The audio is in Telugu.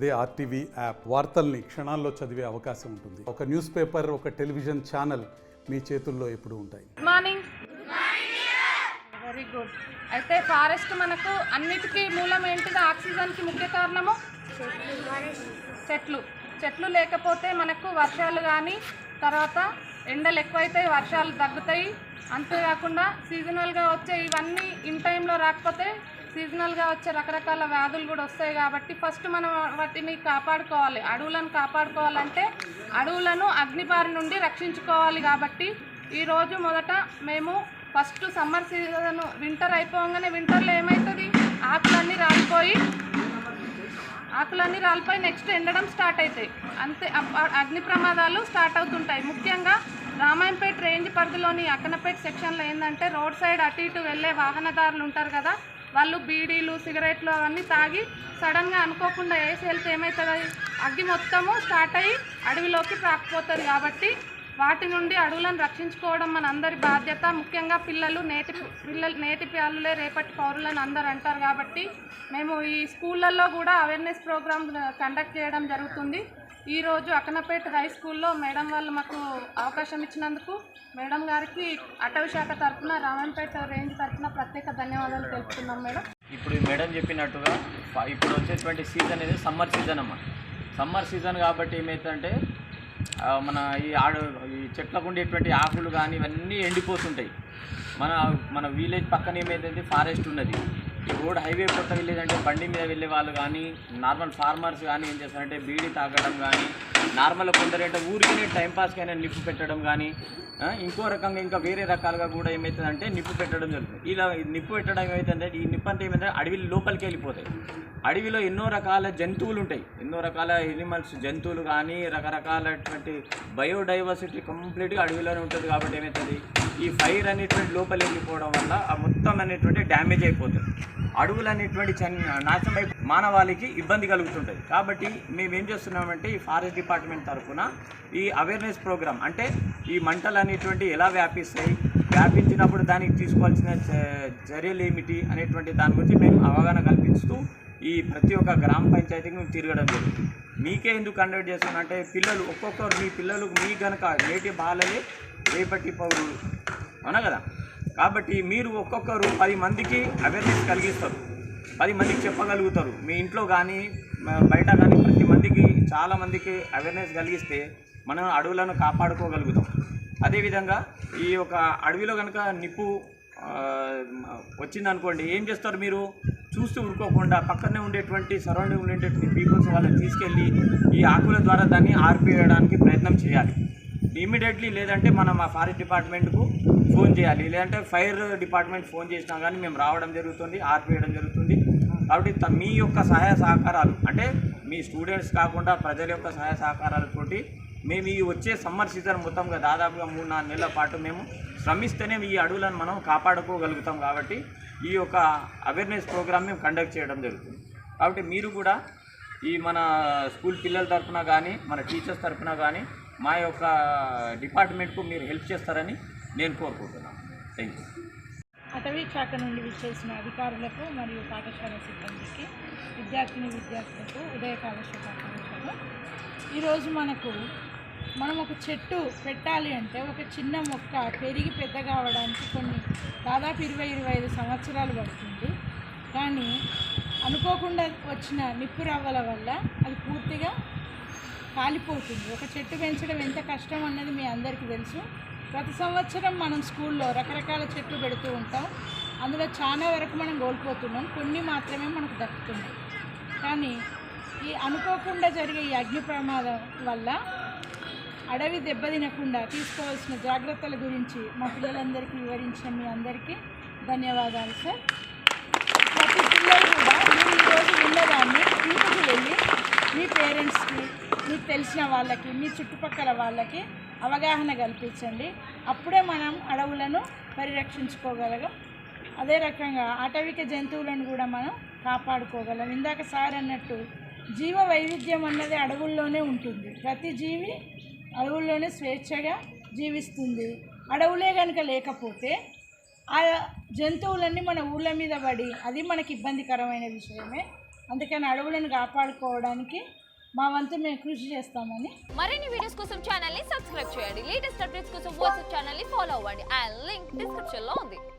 అదే ఆర్టీవీ యాప్ వార్తల్ని క్షణాల్లో చదివే అవకాశం ఉంటుంది. ఒక న్యూస్ పేపర్, ఒక టెలివిజన్ ఛానల్ మీ చేతుల్లో ఎప్పుడూ ఉంటాయి. Morning very good. అయితే ఫారెస్ట్ మనకు అన్నిటికీ మూలం ఏంటిది? ఆక్సిజన్కి ముఖ్య కారణము చెట్లు లేకపోతే మనకు వర్షాలు కానీ తర్వాత ఎండలు ఎక్కువైతాయి, వర్షాలు తగ్గుతాయి. అంతేకాకుండా సీజనల్గా వచ్చే ఇవన్నీ ఇన్ టైంలో రాకపోతే సీజనల్గా వచ్చే రకరకాల వ్యాధులు కూడా వస్తాయి. కాబట్టి ఫస్ట్ మనం వాటిని కాపాడుకోవాలి. అడవులను కాపాడుకోవాలంటే అడవులను అగ్నిబారి నుండి రక్షించుకోవాలి. కాబట్టి ఈరోజు మొదట మేము ఫస్ట్ సమ్మర్ సీజన్ వింటర్ అయిపోగానే వింటర్లో ఏమవుతుంది? ఆకులన్నీ రాలిపోయి నెక్స్ట్ ఎండడం స్టార్ట్ అవుతాయి. అంతే అగ్ని ప్రమాదాలు స్టార్ట్ అవుతుంటాయి. ముఖ్యంగా రామాయంపేట రేంజ్ పరిధిలోని అక్కనపేట సెక్షన్లో ఏంటంటే రోడ్ సైడ్ అటు ఇటు వెళ్ళే వాహనదారులు ఉంటారు కదా, వాళ్ళు బీడీలు సిగరెట్లు అవన్నీ తాగి సడన్గా అనుకోకుండా వేసి వెళ్తే ఏమవుతుంది? అగ్గి మొత్తము స్టార్ట్ అయ్యి అడవిలోకి ప్రాకపోతుంది. కాబట్టి వాటి నుండి అడవులను రక్షించుకోవడం మన అందరి బాధ్యత. ముఖ్యంగా పిల్లలు నేటి పిల్లలే రేపటి పౌరులను అందరు అంటారు. కాబట్టి మేము ఈ స్కూళ్ళల్లో కూడా అవేర్నెస్ ప్రోగ్రామ్ కండక్ట్ చేయడం జరుగుతుంది. ఈరోజు అక్కనపేట హై స్కూల్లో మేడం వాళ్ళు మాకు అవకాశం ఇచ్చినందుకు మేడం గారికి అటవీ శాఖ తరఫున రామాయంపేట రేంజ్ తరఫున ప్రత్యేక ధన్యవాదాలు తెలుపుతున్నాం. మేడం, ఇప్పుడు మేడం చెప్పినట్టుగా ఇప్పుడు వచ్చేటువంటి సీజన్ అనేది సమ్మర్ సీజన్ అమ్మ. సమ్మర్ సీజన్ కాబట్టి ఏమవుతుందంటే మన ఈ చెట్లకు ఉండేటువంటి ఆకులు కానీ ఇవన్నీ ఎండిపోతుంటాయి. మన విలేజ్ పక్కన ఏమైతుంది? ఫారెస్ట్ ఉన్నది. ఈ రోడ్ హైవే కొత్త విలేజ్ అంటే బండి మీద వెళ్ళే వాళ్ళు కానీ నార్మల్ ఫార్మర్స్ కానీ ఏం చేస్తారంటే బీడీ తాగడం కానీ నార్మల్ కొందరంటే ఊరికే టైంపాస్కి అయినా నిప్పు పెట్టడం కానీ ఇంకో రకంగా ఇంకా వేరే రకాలుగా కూడా ఏమవుతుందంటే నిప్పు పెట్టడం జరుగుతుంది. ఇలా నిప్పు పెట్టడం ఏమవుతుందంటే ఈ నిప్పు అంతా ఏమైతే అడవి లోపలికి వెళ్ళిపోతాయి. అడవిలో ఎన్నో రకాల జంతువులు ఉంటాయి, ఎన్నో రకాల ఎనిమల్స్ జంతువులు కానీ రకరకాలటువంటి బయోడైవర్సిటీ కంప్లీట్గా అడవిలోనే ఉంటుంది. కాబట్టి ఏమవుతుంది? ఈ ఫైర్ అనేటువంటి లోపలి వెళ్ళిపోవడం వల్ల ఆ మొత్తం అనేటువంటి డ్యామేజ్ అయిపోతుంది. అడవులు అనేటువంటి నాశనం అయిపో మానవాళికి ఇబ్బంది కలుగుతుంటుంది. కాబట్టి మేము ఏం చేస్తున్నామంటే ఈ ఫారెస్ట్ డిపార్ట్మెంట్ తరఫున ఈ అవేర్నెస్ ప్రోగ్రామ్ అంటే ఈ మంటలు అనేటువంటి ఎలా వ్యాపిస్తాయి, వ్యాపించినప్పుడు దానికి తీసుకోవాల్సిన చర్యలు ఏమిటి అనేటువంటి దాని గురించి మేము అవగాహన కల్పిస్తూ ఈ ప్రతి ఒక్క గ్రామ పంచాయతీకి మేము తిరగడం జరుగుతుంది. మీకే ఎందుకు కండక్ట్ చేస్తున్నామంటే పిల్లలు ఒక్కొక్కరు మీ పిల్లలు మీ గనక నేటి బాలలే రేపటి పౌరులు అవునా కదా. కాబట్టి మీరు ఒక్కొక్కరు 10 మందికి అవేర్నెస్ కలిగిస్తారు, 10 మందికి చెప్పగలుగుతారు. మీ ఇంట్లో కానీ బయట కానీ ప్రతి మందికి చాలామందికి అవేర్నెస్ కలిగిస్తే మనం అడవులను కాపాడుకోగలుగుతాం. అదేవిధంగా ఈ యొక్క అడవిలో కనుక నిప్పు వచ్చిందనుకోండి, ఏం చేస్తారు? మీరు చూస్తూ ఊరుకోకుండా పక్కనే ఉండేటువంటి సరౌండింగ్ ఉండేటువంటి పీపుల్స్ వాళ్ళని తీసుకెళ్ళి ఈ ఆకుల ద్వారా దాన్ని ఆర్పివేయడానికి ప్రయత్నం చేయాలి ఇమీడియట్లీ. లేదంటే మనం ఆ ఫారెస్ట్ డిపార్ట్మెంట్కు ఫోన్ చేయాలి, లేదంటే ఫైర్ డిపార్ట్మెంట్ ఫోన్ చేసినా కానీ మేము రావడం జరుగుతుంది, ఆర్పివేయడం జరుగుతుంది. కాబట్టి మీ యొక్క సహాయ సహకారాలు అంటే మీ స్టూడెంట్స్ కాకుండా ప్రజల యొక్క సహాయ సహకారాలతోటి మేము ఈ వచ్చే సమ్మర్ సీజన్ మొత్తంగా దాదాపుగా 3-4 నెలల పాటు మేము శ్రమిస్తేనే ఈ అడవులను మనం కాపాడుకోగలుగుతాం. కాబట్టి ఈ యొక్క అవేర్నెస్ ప్రోగ్రామ్ మేము కండక్ట్ చేయడం జరుగుతుంది. కాబట్టి మీరు కూడా ఈ మన స్కూల్ పిల్లల తరఫున కానీ మన టీచర్స్ తరఫున కానీ మా యొక్క డిపార్ట్మెంట్కు మీరు హెల్ప్ చేస్తారని నేను కోరుకుంటున్నాను. Thank you. అటవీ శాఖ నుండి విచ్చేసిన అధికారులకు మరియు పాఠశాల సిబ్బందికి విద్యార్థులకు ఉదయకాల శుభాకాంక్షలు. ఈరోజు మనం ఒక చెట్టు పెట్టాలి అంటే ఒక చిన్న మొక్క పెరిగి పెద్ద కావడానికి దాదాపు 20-25 సంవత్సరాలు పడుతుంది. కానీ అనుకోకుండా వచ్చిన నిప్పు రవ్వల వల్ల అది పూర్తిగా కాలిపోతుంది. ఒక చెట్టు పెంచడం ఎంత కష్టం అన్నది మీ అందరికీ తెలుసు. ప్రతి సంవత్సరం మనం స్కూల్లో రకరకాల చెట్లు పెడుతూ ఉంటాం. అందులో చాలా వరకు మనం కోల్పోతున్నాం, కొన్ని మాత్రమే మనకు దక్కుతున్నాయి. కానీ ఈ అనుకోకుండా జరిగే ఈ అగ్ని ప్రమాదం వల్ల అడవి దెబ్బతినకుండా తీసుకోవాల్సిన జాగ్రత్తల గురించి మా పిల్లలందరికీ వివరించిన మీ అందరికీ ధన్యవాదాలు సార్. ప్రతి పిల్లలు కూడా మీరు ఈరోజు ఉన్నదాన్ని ఇంటికి వెళ్ళి మీ పేరెంట్స్కి, మీకు తెలిసిన వాళ్ళకి, మీ చుట్టుపక్కల వాళ్ళకి అవగాహన కల్పించండి. అప్పుడే మనం అడవులను పరిరక్షించుకోగలం. అదే రకంగా అటవిక జంతువులను కూడా మనం కాపాడుకోగలం. ఇందాక సార్ అన్నట్టు జీవ వైవిధ్యం అన్నది అడవుల్లోనే ఉంటుంది. ప్రతి జీవి అడవుల్లోనే స్వేచ్ఛగా జీవిస్తుంది. అడవులే కనుక లేకపోతే ఆ జంతువులన్నీ మన ఊళ్ళ మీద పడి అది మనకి ఇబ్బందికరమైన విషయమే. అందుకని అడవులను కాపాడుకోవడానికి మా వంతు మేము కృషి చేస్తామని. మరిన్ని వీడియోస్ కోసం ఛానల్ ని సబ్స్క్రైబ్ చేయండి. లేటెస్ట్ అప్డేట్స్ కోసం వాట్సాప్ ఛానల్ ని ఫాలో అవ్వండి. ఆ లింక్ డిస్క్రిప్షన్ లో ఉంది.